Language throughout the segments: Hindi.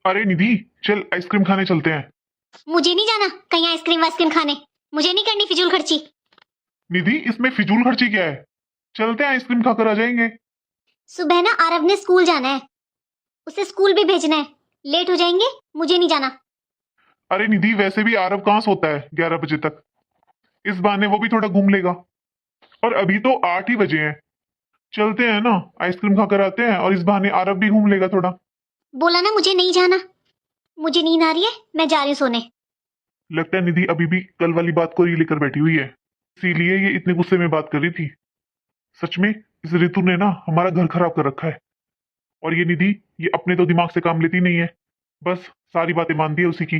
अरे निधि, चल आइसक्रीम खाने चलते हैं। मुझे नहीं जाना कहीं आइसक्रीम वाइसक्रीम खाने। मुझे नहीं करनी फिजूल खर्ची। निधि, इसमें फिजूल खर्ची क्या है? चलते हैं, आइसक्रीम खाकर आ जाएंगे। सुबह ना आरव ने स्कूल जाना है। उसे स्कूल भी भेजना है। लेट हो जाएंगे। मुझे नहीं जाना। अरे निधि, वैसे भी आरव कहाँ सोता है 11 बजे तक। इस बहाने वो भी थोड़ा घूम लेगा। और अभी तो 8 ही बजे हैं। चलते हैं ना, आइसक्रीम खाकर आते हैं और इस बहाने आरव भी घूम लेगा थोड़ा। बोला ना मुझे नहीं जाना। मुझे नींद आ रही है, मैं जा रही हूँ सोने। लगता है निधि अभी भी कल वाली बात को ही लेकर बैठी हुई है, इसीलिए ये इतने गुस्से में बात कर रही थी। सच में इस ऋतु ने ना हमारा घर खराब कर रखा है। और ये निधि, ये अपने तो दिमाग से काम लेती नहीं है, बस सारी बातें मानती है उसी की।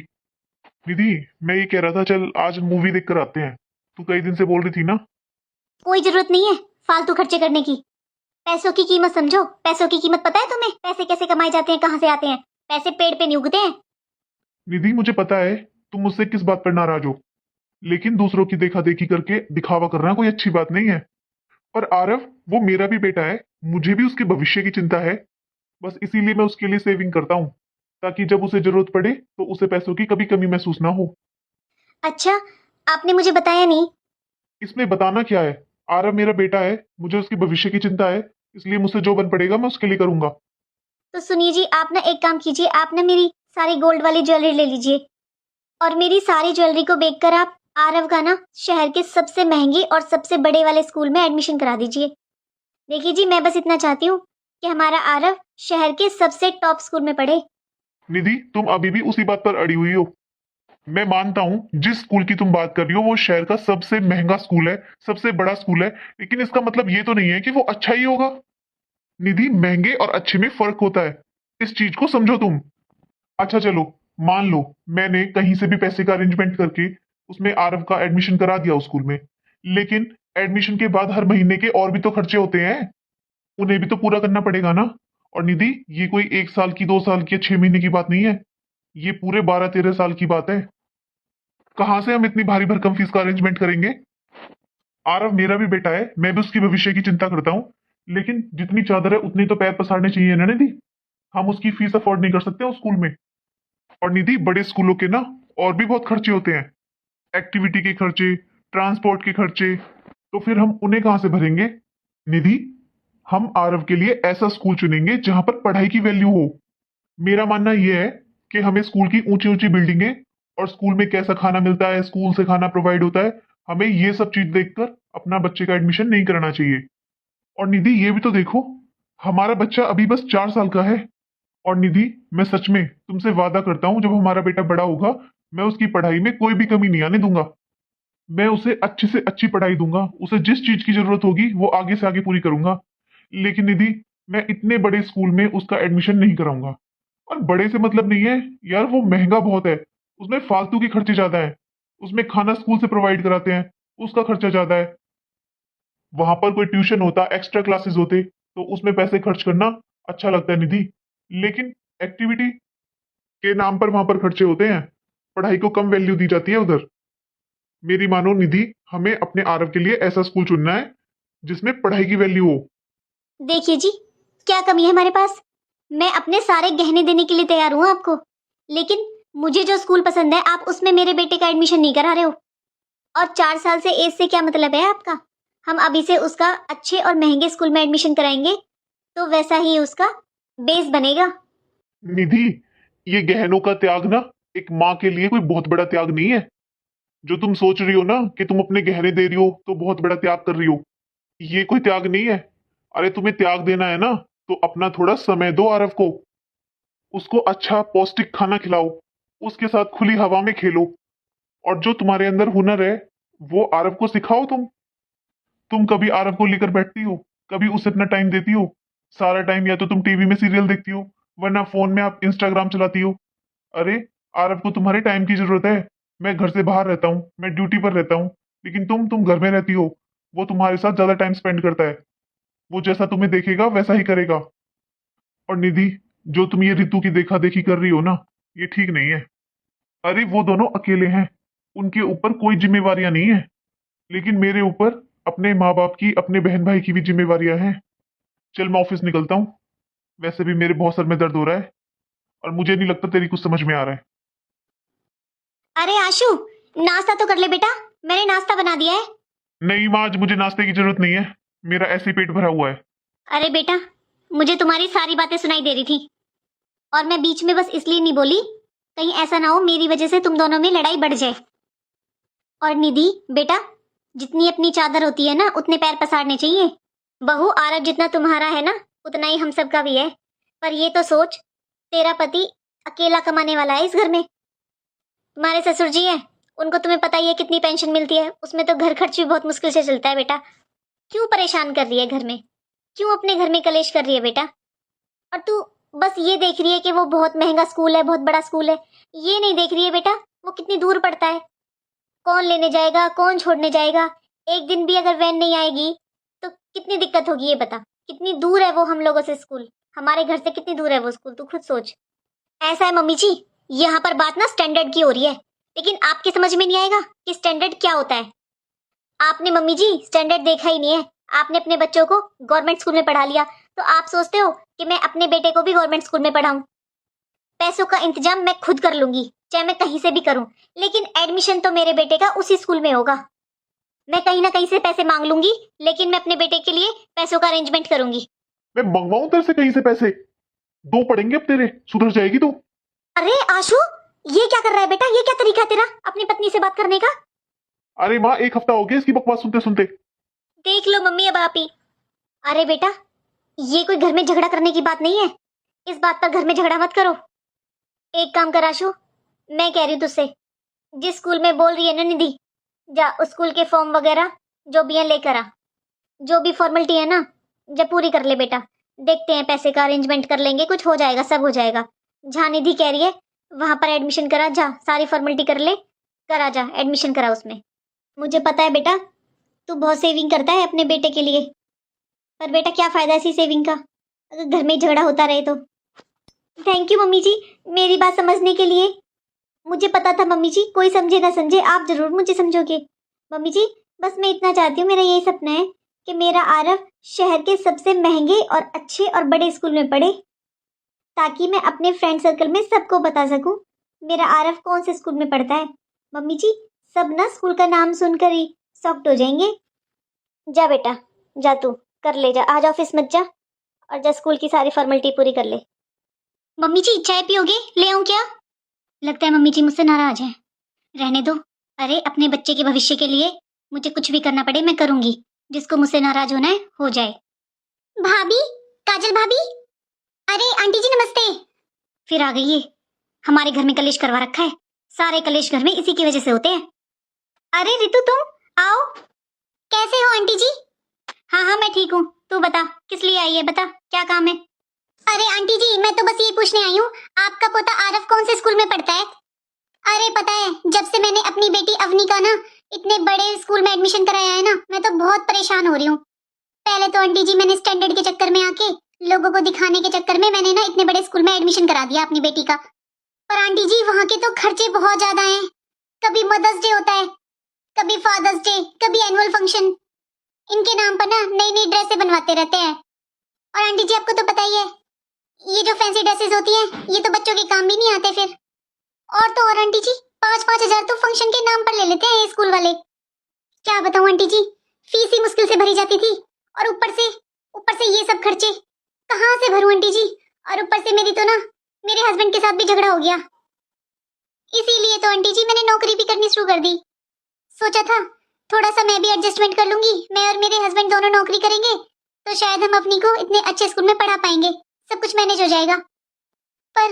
निधि, मैं ये कह रहा था, चल आज मूवी देख कर आते हैं। तू कई दिन से बोल रही थी ना। कोई जरूरत नहीं है फालतू खर्चे करने की। पैसों की कीमत समझो। पैसों की कीमत पता है तुम्हें? पैसे कैसे कमाए जाते हैं, कहाँ से आते हैं? पैसे पेड़ पे नहीं उगते हैं। निधि, मुझे पता है तुम मुझसे किस बात पर नाराज हो, लेकिन दूसरों की देखा देखी करके दिखावा करना कोई अच्छी बात नहीं है। और आरव, वो मेरा भी बेटा है, मुझे भी उसके भविष्य की चिंता है। बस इसीलिए मैं उसके लिए सेविंग करता हूँ, ताकि जब उसे जरूरत पड़े तो उसे पैसों की कभी कमी महसूस ना हो। अच्छा, आपने मुझे बताया नहीं। इसमें बताना क्या है? आरव मेरा बेटा है, मुझे उसके भविष्य की चिंता है, इसलिए मुझसे जो बन पड़ेगा मैं उसके लिए करूंगा। तो सुनिए जी, आप ना एक काम कीजिए, आप ना मेरी सारी गोल्ड वाली ज्वेलरी ले लीजिए। और मेरी सारी ज्वेलरी को बेचकर आप आरव का ना शहर के सबसे महंगे और सबसे बड़े वाले स्कूल में एडमिशन करा दीजिए। देखिए जी, मैं बस इतना चाहती हूँ कि हमारा आरव शहर के सबसे टॉप स्कूल में पढ़े। निधि, तुम अभी भी उसी बात पर अड़ी हुई हो। मैं मानता हूं जिस स्कूल की तुम बात कर रही हो वो शहर का सबसे महंगा स्कूल है, सबसे बड़ा स्कूल है, लेकिन इसका मतलब ये तो नहीं है कि वो अच्छा ही होगा। निधि, महंगे और अच्छे में फर्क होता है, इस चीज को समझो तुम। अच्छा चलो, मान लो मैंने कहीं से भी पैसे का अरेंजमेंट करके उसमें आरव का एडमिशन करा दिया उस स्कूल में, लेकिन एडमिशन के बाद हर महीने के और भी तो खर्चे होते हैं, उन्हें भी तो पूरा करना पड़ेगा ना। और निधि, ये कोई 1 साल की, 2 साल की या 6 महीने की बात नहीं है, ये पूरे 12-13 साल की बात है। कहां से हम इतनी भारी भरकम फीस का अरेंजमेंट करेंगे? आरव मेरा भी बेटा है, मैं भी उसकी भविष्य की चिंता करता हूँ, लेकिन जितनी चादर है उतनी तो पैर पसारने चाहिए ना निधि। हम उसकी फीस अफोर्ड नहीं कर सकते उस स्कूल में। और निधि, बड़े स्कूलों के ना और भी बहुत खर्चे होते हैं, एक्टिविटी के खर्चे, ट्रांसपोर्ट के खर्चे, तो फिर हम उन्हें कहां से भरेंगे? निधि, हम आरव के लिए ऐसा स्कूल चुनेंगे जहां पर पढ़ाई की वैल्यू हो। मेरा मानना यह है कि हमें स्कूल की ऊंची ऊंची बिल्डिंगें और स्कूल में कैसा खाना मिलता है, स्कूल से खाना प्रोवाइड होता है, हमें ये सब चीज देखकर अपना बच्चे का एडमिशन नहीं कराना चाहिए। और निधि, ये भी तो देखो, हमारा बच्चा अभी बस 4 साल का है। और निधि, मैं सच में तुमसे वादा करता हूं, जब हमारा बेटा बड़ा होगा मैं उसकी पढ़ाई में कोई भी कमी नहीं आने दूंगा। मैं उसे अच्छी से अच्छी पढ़ाई दूंगा, उसे जिस चीज की जरूरत होगी वो आगे से आगे पूरी करूंगा। लेकिन निधि, मैं इतने बड़े स्कूल में उसका एडमिशन नहीं कराऊंगा। और बड़े से मतलब नहीं है यार, वो महंगा बहुत है, उसमें फालतू के खर्चे ज्यादा है। उसमें खाना स्कूल से प्रोवाइड कराते हैं, उसका खर्चा ज्यादा है। वहां पर कोई ट्यूशन होता, एक्स्ट्रा क्लासेस होते, तो उसमें पैसे खर्च करना अच्छा लगता है निधि। लेकिन एक्टिविटी के नाम पर वहां पर खर्चे होते हैं, पढ़ाई को कम वैल्यू दी जाती है उधर। मेरी मानो निधि, हमें अपने आरव के लिए ऐसा स्कूल चुनना है जिसमें पढ़ाई की वैल्यू हो। देखिए जी, क्या कमी है हमारे पास? मैं अपने सारे गहने देने के लिए तैयार हूँ आपको। लेकिन मुझे जो स्कूल पसंद है आप उसमें मेरे बेटे का एडमिशन नहीं करा रहे हो। और 4 साल से एज से क्या मतलब है आपका? हम अभी से उसका अच्छे और महंगे स्कूल में एडमिशन कराएंगे तो वैसा ही उसका बेस बनेगा। निधि, ये गहनों का त्याग ना एक माँ के लिए कोई बहुत बड़ा त्याग नहीं है। जो तुम सोच रही हो ना कि तुम अपने गहने दे रही हो तो बहुत बड़ा त्याग कर रही हो, ये कोई त्याग नहीं है। अरे तुम्हें त्याग देना है ना, तो अपना थोड़ा समय दो आरव को, उसको अच्छा पौष्टिक खाना खिलाओ, उसके साथ खुली हवा में खेलो। और जो तुम्हारे अंदर हुनर है वो आरव को सिखाओ। तुम कभी आरव को लेकर बैठती हो? कभी उसे अपना टाइम देती हो? सारा टाइम या तो तुम टीवी में सीरियल देखती हो, वरना फोन में आप इंस्टाग्राम चलाती हो। अरे, आरव को तुम्हारे टाइम की जरूरत है। मैं घर से बाहर रहता हूँ, मैं ड्यूटी पर रहता हूँ, लेकिन तुम घर में रहती हो। वो तुम्हारे साथ ज्यादा टाइम स्पेंड करता है, वो जैसा तुम्हें देखेगा वैसा ही करेगा। और निधि, जो तुम ये ऋतु की देखा देखी कर रही हो ना, ये ठीक नहीं है। अरे, वो दोनों अकेले हैं, उनके ऊपर कोई जिम्मेवारियां नहीं है, लेकिन मेरे ऊपर अपने माँ बाप की, अपने बहन भाई की भी जिम्मेवारियां हैं। चल मैं ऑफिस निकलता हूँ, वैसे भी मेरे बहुत सर में दर्द हो रहा है। और मुझे नहीं लगता तेरी कुछ समझ में आ रहा है। अरे आशु, नाश्ता तो कर ले बेटा, मैंने नाश्ता बना दिया है। नहीं माँ, आज मुझे नाश्ते की जरूरत नहीं है, मेरा ऐसे ही पेट भरा हुआ है। अरे बेटा, मुझे तुम्हारी सारी बातें सुनाई दे रही थी और मैं बीच में बस इसलिए नहीं बोली, कहीं ऐसा ना हो मेरी वजह से तुम दोनों में लड़ाई बढ़ जाए। और निधि बेटा, जितनी अपनी चादर होती है ना उतने पैर पसारने चाहिए। बहू आरव जितना तुम्हारा है ना उतना ही हम सबका भी है। पर ये तो सोच, तेरा पति अकेला कमाने वाला है इस घर में। तुम्हारे ससुर जी है, उनको तुम्हें पता ही है कितनी पेंशन मिलती है, उसमें तो घर खर्च भी बहुत मुश्किल से चलता है बेटा। क्यों परेशान कर रही है घर में, क्यों अपने घर में कलेश कर रही है बेटा? और तू बस ये देख रही है कि वो बहुत महंगा स्कूल है, बहुत बड़ा स्कूल है, ये नहीं देख रही है बेटा वो कितनी दूर पड़ता है। कौन लेने जाएगा, कौन छोड़ने जाएगा? एक दिन भी अगर वैन नहीं आएगी तो कितनी दिक्कत होगी, ये बता। कितनी दूर है वो हम लोगों से स्कूल, हमारे घर से कितनी दूर है वो स्कूल, तू खुद सोच। ऐसा है मम्मी जी, यहाँ पर बात ना स्टैंडर्ड की हो रही है, लेकिन आपके समझ में नहीं आएगा कि स्टैंडर्ड क्या होता है। आपने मम्मी जी स्टैंडर्ड देखा ही नहीं है, आपने अपने बच्चों को गवर्नमेंट स्कूल में पढ़ा लिया, तो आप सोचते हो कि मैं अपने बेटे को भी गवर्नमेंट स्कूल में पढ़ाऊं। पैसों का इंतजाम मैं खुद कर लूंगी, चाहे मैं कहीं से भी करूं, लेकिन एडमिशन तो मेरे बेटे का उसी स्कूल में होगा। मैं कहीं ना कहीं से पैसे मांग लूंगी, लेकिन मैं अपने बेटे के लिए पैसों का अरेंजमेंट करूंगी। मैं मंगवाऊं तेरे से कहीं से पैसे? दो पड़ेंगे अब तेरे, सुधर जाएगी तू। अरे आशु, ये क्या कर रहा है बेटा, ये क्या तरीका है तेरा अपनी पत्नी से बात करने का? अरे माँ, एक हफ्ता हो गया इसकी बकवास सुनते सुनते। देख लो मम्मी अब आप ही। अरे बेटा, ये कोई घर में झगड़ा करने की बात नहीं है, इस बात पर घर में झगड़ा मत करो। एक काम कर आशु, मैं कह रही हूँ तुझसे, जिस स्कूल में बोल रही है ना निधि, जा उस स्कूल के फॉर्म वगैरह जो भी है लेकर आ। जो भी फॉर्मेलिटी है ना जब पूरी कर ले बेटा, देखते हैं पैसे का अरेंजमेंट कर लेंगे, कुछ हो जाएगा, सब हो जाएगा। जहाँ निधि कह रही है वहां पर एडमिशन करा, जा सारी फॉर्मेलिटी कर ले, करा जा एडमिशन करा उसमें। मुझे पता है बेटा तू बहुत सेविंग करता है अपने बेटे के लिए, पर बेटा क्या फायदा ऐसी सेविंग का अगर घर में ही झगड़ा होता रहे तो। थैंक यू मम्मी जी मेरी बात समझने के लिए। मुझे पता था मम्मी जी, कोई समझे ना समझे आप जरूर मुझे समझोगे। मम्मी जी बस मैं इतना चाहती हूँ, मेरा यही सपना है कि मेरा आरव शहर के सबसे महंगे और अच्छे और बड़े स्कूल में पढ़े, ताकि मैं अपने फ्रेंड सर्कल में सबको बता सकूं मेरा आरव कौन से स्कूल में पढ़ता है। मम्मी जी सब ना स्कूल का नाम सुनकर ही शॉक्ड हो जाएंगे। जा बेटा जा, तू कर ले, जा आज ऑफिस मत जा, और जा स्कूल की सारी फॉर्मेलिटी पूरी कर ले। मम्मी जी चाय पियोगे, ले आऊं क्या? लगता है मम्मी जी मुझसे नाराज है, रहने दो। अरे अपने बच्चे के भविष्य के लिए मुझे कुछ भी करना पड़े मैं करूंगी, जिसको मुझसे नाराज होना है हो जाए। भाभी, काजल भाभी। अरे आंटी जी नमस्ते। फिर आ गई ये, हमारे घर में कलेश करवा रखा है, सारे कलेश घर में इसी की वजह से होते हैं। अरे रितु तुम आओ, कैसे हो आंटी जी? हाँ हाँ मैं ठीक हूँ, तू बता किस लिए आई है, बता क्या काम है? अरे आंटी जी मैं तो बस ये पूछने आई हूँ, आपका पोता आरव कौन से स्कूल में पढ़ता है? अरे पता है जब से मैंने अपनी बेटी अवनी का ना इतने बड़े स्कूल में एडमिशन कराया है ना, मैं तो बहुत परेशान हो रही हूँ। पहले तो आंटी जी मैंने स्टैंडर्ड के चक्कर में आके, लोगों को दिखाने के चक्कर में मैंने ना इतने बड़े स्कूल में एडमिशन करा दिया अपनी बेटी का। पर आंटी जी वहाँ के तो खर्चे बहुत ज्यादा हैं, कभी मदर्स डे होता है, कभी फादर्स डे, कभी एनुअल फंक्शन, इनके नाम पर ना नई नई ड्रेसें बनवाते रहते हैं। और आंटी जी आपको तो पता ही है ये जो फैंसी ड्रेसेस होती हैं ये तो बच्चों के काम भी नहीं आते फिर। और तो और आंटी जी 5-5 हजार तो फंक्शन के नाम पर ले लेते हैं स्कूल वाले। क्या बताऊं आंटी जी, फीस ही मुश्किल से भरी जाती थी, और ऊपर से ये सब खर्चे कहाँ से भरूं आंटी जी। और ऊपर से मेरी तो ना मेरे हस्बैंड के साथ भी झगड़ा हो गया, इसीलिए तो आंटी जी मैंने नौकरी भी करनी शुरू कर दी। सोचा था थोड़ा सा मैं भी एडजस्टमेंट कर लूंगी, मैं और मेरे हस्बैंड दोनों नौकरी करेंगे तो शायद हम अपनी को इतने अच्छे स्कूल में पढ़ा पाएंगे, सब कुछ मैनेज हो जाएगा। पर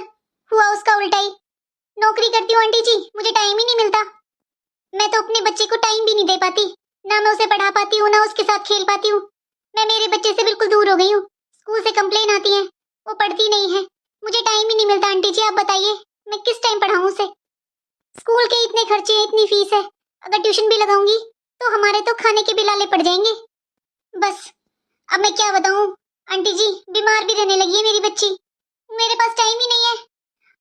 हुआ उसका उल्टा ही। नौकरी करती हूँ आंटी जी, मुझे टाइम ही नहीं मिलता, मैं तो अपने बच्चे को टाइम भी नहीं दे पाती, ना मैं उसे पढ़ा पाती हूँ ना उसके साथ खेल पाती हूँ। मैं मेरे बच्चे से बिल्कुल दूर हो गई हूँ, स्कूल से कंप्लेन आती है वो पढ़ती नहीं है, मुझे टाइम ही नहीं मिलता। आंटी जी आप बताइए मैं किस टाइम पढ़ाऊँ उसे? स्कूल के इतने खर्चे, इतनी फीस है, अगर ट्यूशन भी लगाऊंगी तो हमारे तो खाने के बिल आले पड़ जाएंगे। बस अब मैं क्या बताऊं आंटी जी, बीमार भी रहने लगी है मेरी बच्ची, मेरे पास टाइम ही नहीं है,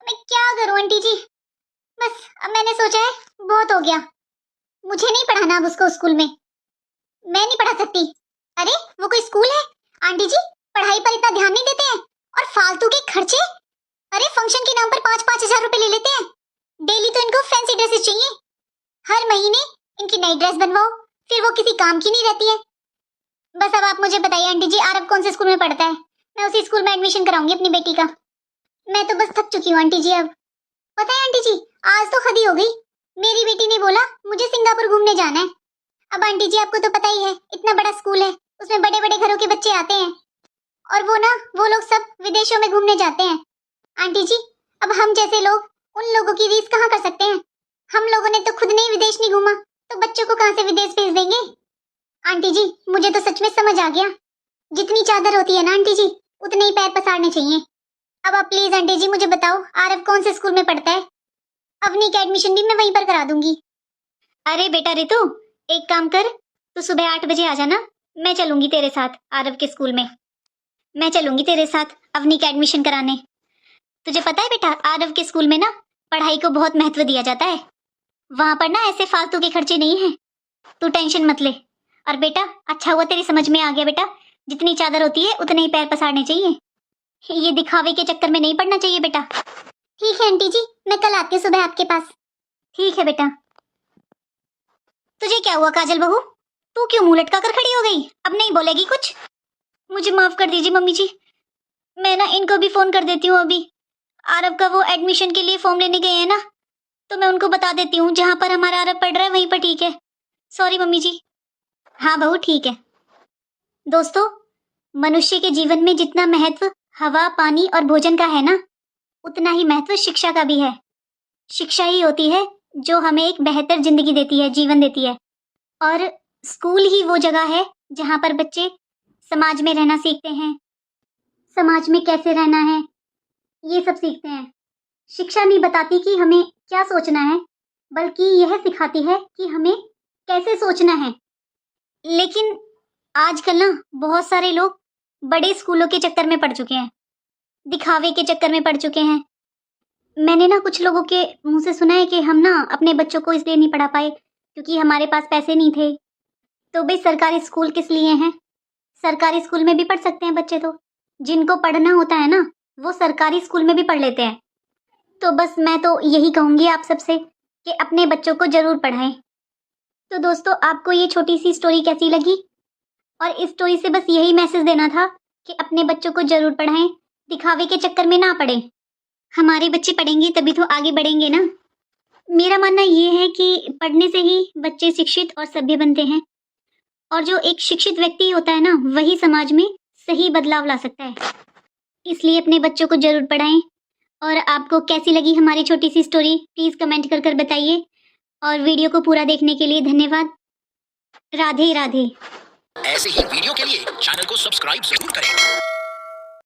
मैं क्या करूं आंटी जी? बस अब मैंने सोचा है बहुत हो गया, मुझे नहीं पढ़ाना अब उसको स्कूल में, मैं नहीं पढ़ा सकती। अरे वो कोई स्कूल है आंटी जी, पढ़ाई पर इतना ध्यान नहीं देते हैं, और फालतू के खर्चे, अरे फंक्शन के नाम पर 5-5 हजार रुपए ले लेते हैं। डेली तो इनको फैंसी ड्रेसेस चाहिए, हर महीने इनकी नई ड्रेस बनवाओ, फिर वो किसी काम की नहीं रहती है। बस अब आप मुझे बताइए आंटी जी, आरव कौन से स्कूल में पढ़ता है? मैं उसी स्कूल में एडमिशन कराऊंगी अपनी बेटी का। मैं तो बस थक चुकी हूँ आंटी जी। अब पता है आंटी जी, आज तो हद ही हो गई। मेरी बेटी ने बोला मुझे सिंगापुर घूमने जाना है। अब आंटी जी आपको तो पता ही है, इतना बड़ा स्कूल है, उसमें बड़े बड़े घरों के बच्चे आते हैं, और वो लोग सब विदेशों में घूमने जाते हैं। आंटी जी अब हम जैसे लोग उन लोगों की रीस कहाँ कर सकते हैं? हम लोगों ने तो खुद नहीं विदेश नहीं घूमा, तो बच्चों को कहाँ से विदेश भेज देंगे? आंटी जी मुझे तो सच में समझ आ गया, जितनी चादर होती है ना आंटी जी, उतने ही पैर पसारने चाहिए। अब आप प्लीज आंटी जी मुझे बताओ, आरव कौन से स्कूल में पढ़ता है? अवनी का एडमिशन भी मैं वहीं पर करा दूंगी। अरे बेटा रितु, एक काम कर, तू सुबह 8 बजे आ जाना, मैं चलूंगी तेरे साथ आरव के स्कूल में। मैं चलूंगी तेरे साथ अवनी का एडमिशन कराने। तुझे पता है बेटा, आरव के स्कूल में ना पढ़ाई को बहुत महत्व दिया जाता है। वहां पर ना ऐसे फालतू के खर्चे नहीं है, तू टेंशन मत ले। और बेटा अच्छा हुआ तेरी समझ में आ गया बेटा, जितनी चादर होती है उतने ही पैर पसारने चाहिए, ये दिखावे के चक्कर में नहीं पड़ना चाहिए बेटा। ठीक है आंटी जी, मैं कल आती हूँ सुबह आपके पास। ठीक है बेटा। तुझे क्या हुआ काजल बहू, तू क्यों मुंह लटका कर खड़ी हो गई? अब नहीं बोलेगी कुछ? मुझे माफ कर दीजिए मम्मी जी, मैं ना इनको भी फोन कर देती हूँ। अभी आरव का वो एडमिशन के लिए फॉर्म लेने गए हैं ना, तो मैं उनको बता देती हूँ जहां पर हमारा आरव पढ़ रहा है वहीं पर। ठीक है, सॉरी मम्मी जी। हाँ बहू ठीक है। दोस्तों, मनुष्य के जीवन में जितना महत्व हवा पानी और भोजन का है ना, उतना ही महत्व शिक्षा का भी है। शिक्षा ही होती है जो हमें एक बेहतर जिंदगी देती है, जीवन देती है। और स्कूल ही वो जगह है जहां पर बच्चे समाज में रहना सीखते हैं, समाज में कैसे रहना है ये सब सीखते हैं। शिक्षा नहीं बताती कि हमें क्या सोचना है, बल्कि यह सिखाती है कि हमें कैसे सोचना है। लेकिन आजकल ना बहुत सारे लोग बड़े स्कूलों के चक्कर में पड़ चुके हैं, दिखावे के चक्कर में पड़ चुके हैं। मैंने ना कुछ लोगों के मुंह से सुना है कि हम ना अपने बच्चों को इसलिए नहीं पढ़ा पाए क्योंकि हमारे पास पैसे नहीं थे। तो भाई सरकारी स्कूल किस लिए हैं? सरकारी स्कूल में भी पढ़ सकते हैं बच्चे, तो जिनको पढ़ना होता है ना वो सरकारी स्कूल में भी पढ़ लेते हैं। तो बस मैं तो यही कहूँगी आप सबसे कि अपने बच्चों को जरूर पढ़ाएं। तो दोस्तों, आपको ये छोटी सी स्टोरी कैसी लगी? और इस स्टोरी से बस यही मैसेज देना था कि अपने बच्चों को जरूर पढ़ाएं, दिखावे के चक्कर में ना पड़े। हमारे बच्चे पढ़ेंगे तभी तो आगे बढ़ेंगे ना। मेरा मानना ये है कि पढ़ने से ही बच्चे शिक्षित और सभ्य बनते हैं, और जो एक शिक्षित व्यक्ति होता है ना वही समाज में सही बदलाव ला सकता है। इसलिए अपने बच्चों को जरूर पढ़ाएं। और आपको कैसी लगी हमारी छोटी सी स्टोरी प्लीज कमेंट कर बताइए। और वीडियो को पूरा देखने के लिए धन्यवाद। राधे राधे। ऐसे ही वीडियो के लिए चैनल को सब्सक्राइब जरूर करें।